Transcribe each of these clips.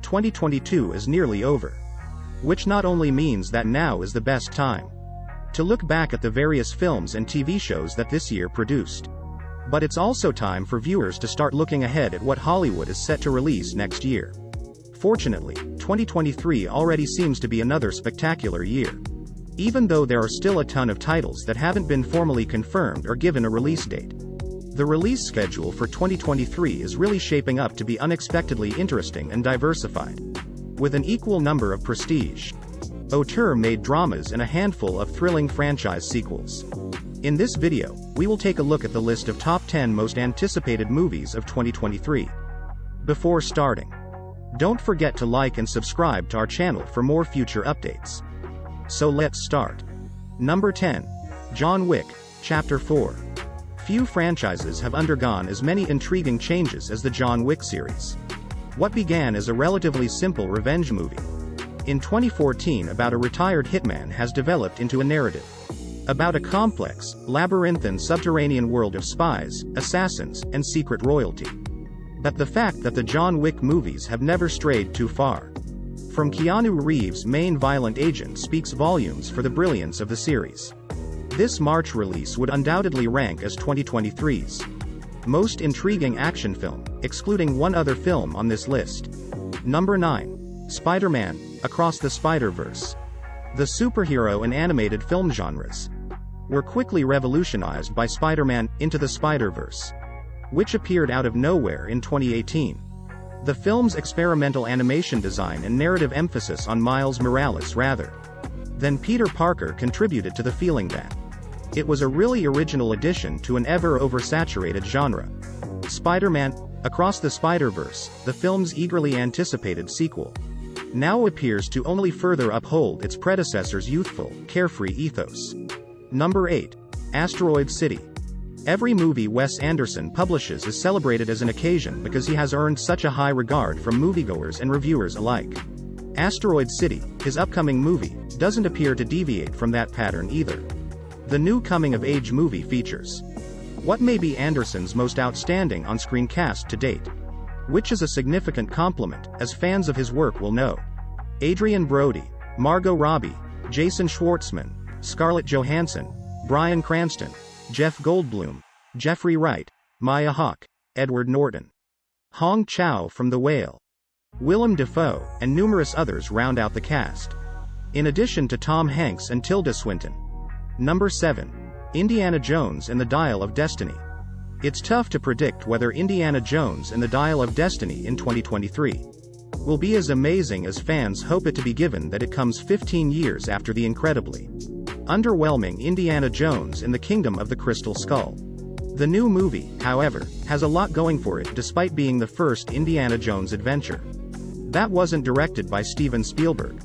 2022 is nearly over. Which not only means that now is the best time to look back at the various films and TV shows that this year produced. But it's also time for viewers to start looking ahead at what Hollywood is set to release next year. Fortunately, 2023 already seems to be another spectacular year. Even though there are still a ton of titles that haven't been formally confirmed or given a release date. The release schedule for 2023 is really shaping up to be unexpectedly interesting and diversified. With an equal number of prestige, auteur-made dramas and a handful of thrilling franchise sequels. In this video, we will take a look at the list of top 10 most anticipated movies of 2023. Before starting, don't forget to like and subscribe to our channel for more future updates. So let's start. Number 10. John Wick, Chapter 4. Few franchises have undergone as many intriguing changes as the John Wick series. What began as a relatively simple revenge movie in 2014 about a retired hitman has developed into a narrative about a complex, labyrinthine subterranean world of spies, assassins, and secret royalty. But the fact that the John Wick movies have never strayed too far from Keanu Reeves' main violent agent speaks volumes for the brilliance of the series. This March release would undoubtedly rank as 2023's most intriguing action film, excluding one other film on this list. Number 9. Spider-Man, Across the Spiderverse. The superhero and animated film genres were quickly revolutionized by Spider-Man, Into the Spiderverse, which appeared out of nowhere in 2018. The film's experimental animation design and narrative emphasis on Miles Morales rather than Peter Parker contributed to the feeling that it was a really original addition to an ever-oversaturated genre. Spider-Man, Across the Spiderverse, the film's eagerly anticipated sequel, now appears to only further uphold its predecessor's youthful, carefree ethos. Number 8. Asteroid City. Every movie Wes Anderson publishes is celebrated as an occasion because he has earned such a high regard from moviegoers and reviewers alike. Asteroid City, his upcoming movie, doesn't appear to deviate from that pattern either. The new coming-of-age movie features what may be Anderson's most outstanding on-screen cast to date, which is a significant compliment, as fans of his work will know. Adrian Brody, Margot Robbie, Jason Schwartzman, Scarlett Johansson, Bryan Cranston, Jeff Goldblum, Jeffrey Wright, Maya Hawke, Edward Norton, Hong Chow from The Whale, Willem Dafoe, and numerous others round out the cast, in addition to Tom Hanks and Tilda Swinton. Number 7. Indiana Jones and the Dial of Destiny. It's tough to predict whether Indiana Jones and the Dial of Destiny in 2023 will be as amazing as fans hope it to be, given that it comes 15 years after the incredibly underwhelming Indiana Jones and the Kingdom of the Crystal Skull. The new movie, however, has a lot going for it despite being the first Indiana Jones adventure that wasn't directed by Steven Spielberg,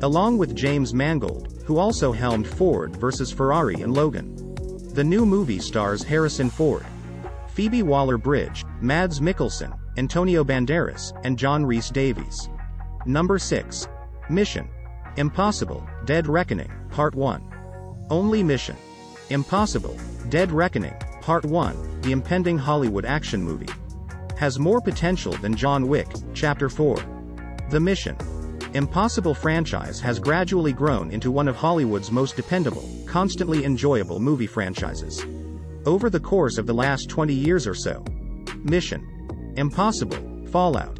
along with James Mangold, who also helmed Ford vs. Ferrari and Logan. The new movie stars Harrison Ford, Phoebe Waller-Bridge, Mads Mikkelsen, Antonio Banderas, and John Rhys-Davies. Number 6. Mission Impossible, Dead Reckoning, Part 1. Only Mission Impossible, Dead Reckoning, Part 1, the impending Hollywood action movie, has more potential than John Wick, Chapter 4. The Mission Impossible franchise has gradually grown into one of Hollywood's most dependable, constantly enjoyable movie franchises over the course of the last 20 years or so. Mission Impossible Fallout,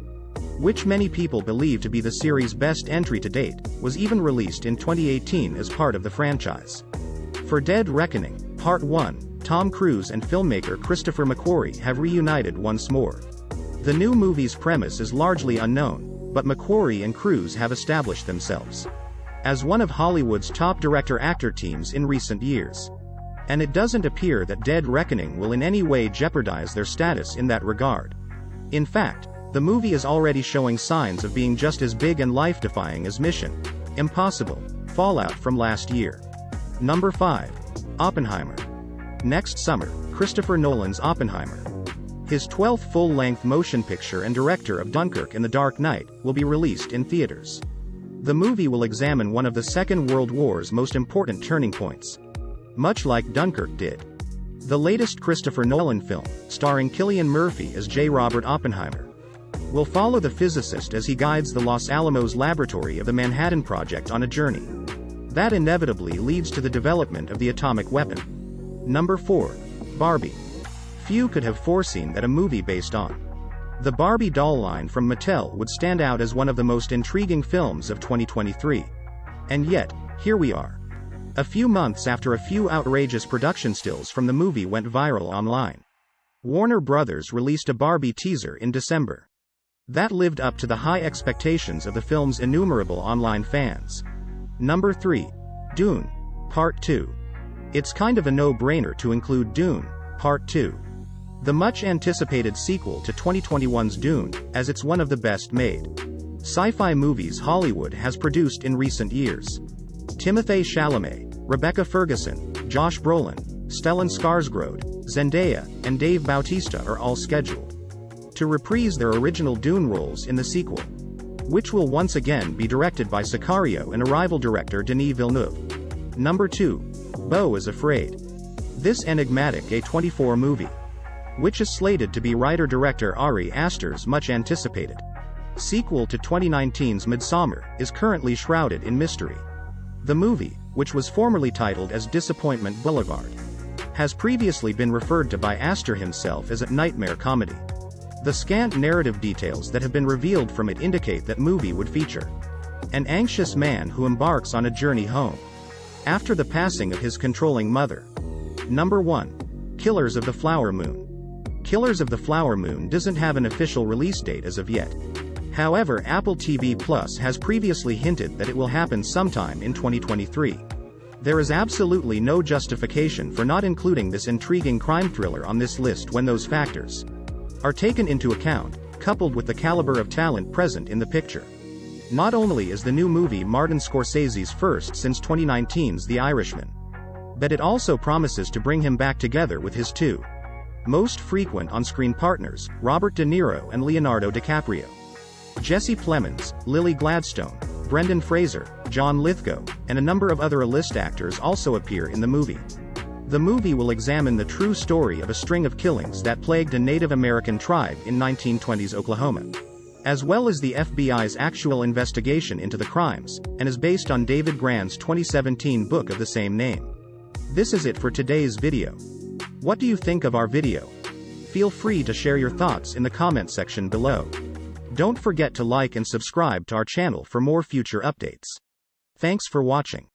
which many people believe to be the series' best entry to date, was even released in 2018 as part of the franchise. For Dead Reckoning, Part 1, Tom Cruise and filmmaker Christopher McCrory have reunited once more. The new movie's premise is largely unknown, but McCrory and Cruise have established themselves as one of Hollywood's top director-actor teams in recent years. And it doesn't appear that Dead Reckoning will in any way jeopardize their status in that regard. In fact, the movie is already showing signs of being just as big and life-defying as Mission Impossible Fallout from last year. Number 5. Oppenheimer. Next summer, Christopher Nolan's Oppenheimer, his 12th full-length motion picture and director of Dunkirk and The Dark Knight, will be released in theaters. The movie will examine one of the Second World War's most important turning points, much like Dunkirk did. The latest Christopher Nolan film, starring Cillian Murphy as J. Robert Oppenheimer, We'll follow the physicist as he guides the Los Alamos laboratory of the Manhattan Project on a journey that inevitably leads to the development of the atomic weapon. Number 4. Barbie. Few could have foreseen that a movie based on the Barbie doll line from Mattel would stand out as one of the most intriguing films of 2023. And yet, here we are. A few months after a few outrageous production stills from the movie went viral online. Warner Brothers released a Barbie teaser in December that lived up to the high expectations of the film's innumerable online fans. Number 3. Dune. Part 2. It's kind of a no-brainer to include Dune, Part 2. The much-anticipated sequel to 2021's Dune, as it's one of the best-made sci-fi movies Hollywood has produced in recent years. Timothée Chalamet, Rebecca Ferguson, Josh Brolin, Stellan Skarsgård, Zendaya, and Dave Bautista are all scheduled to reprise their original Dune roles in the sequel, which will once again be directed by Sicario and Arrival director Denis Villeneuve. Number 2. Beau is Afraid. This enigmatic A24 movie, which is slated to be writer-director Ari Aster's much-anticipated sequel to 2019's Midsommar, is currently shrouded in mystery. The movie, which was formerly titled as Disappointment Boulevard, has previously been referred to by Aster himself as a nightmare comedy. The scant narrative details that have been revealed from it indicate that movie would feature an anxious man who embarks on a journey home after the passing of his controlling mother. Number 1. Killers of the Flower Moon. Killers of the Flower Moon doesn't have an official release date as of yet. However, Apple TV Plus has previously hinted that it will happen sometime in 2023. There is absolutely no justification for not including this intriguing crime thriller on this list when those factors are taken into account, coupled with the caliber of talent present in the picture. Not only is the new movie Martin Scorsese's first since 2019's The Irishman, but it also promises to bring him back together with his two most frequent on-screen partners, Robert De Niro and Leonardo DiCaprio. Jesse Plemons, Lily Gladstone, Brendan Fraser, John Lithgow, and a number of other A-list actors also appear in the movie. The movie will examine the true story of a string of killings that plagued a Native American tribe in 1920s Oklahoma, as well as the FBI's actual investigation into the crimes, and is based on David Grann's 2017 book of the same name. This is it for today's video. What do you think of our video? Feel free to share your thoughts in the comment section below. Don't forget to like and subscribe to our channel for more future updates. Thanks for watching.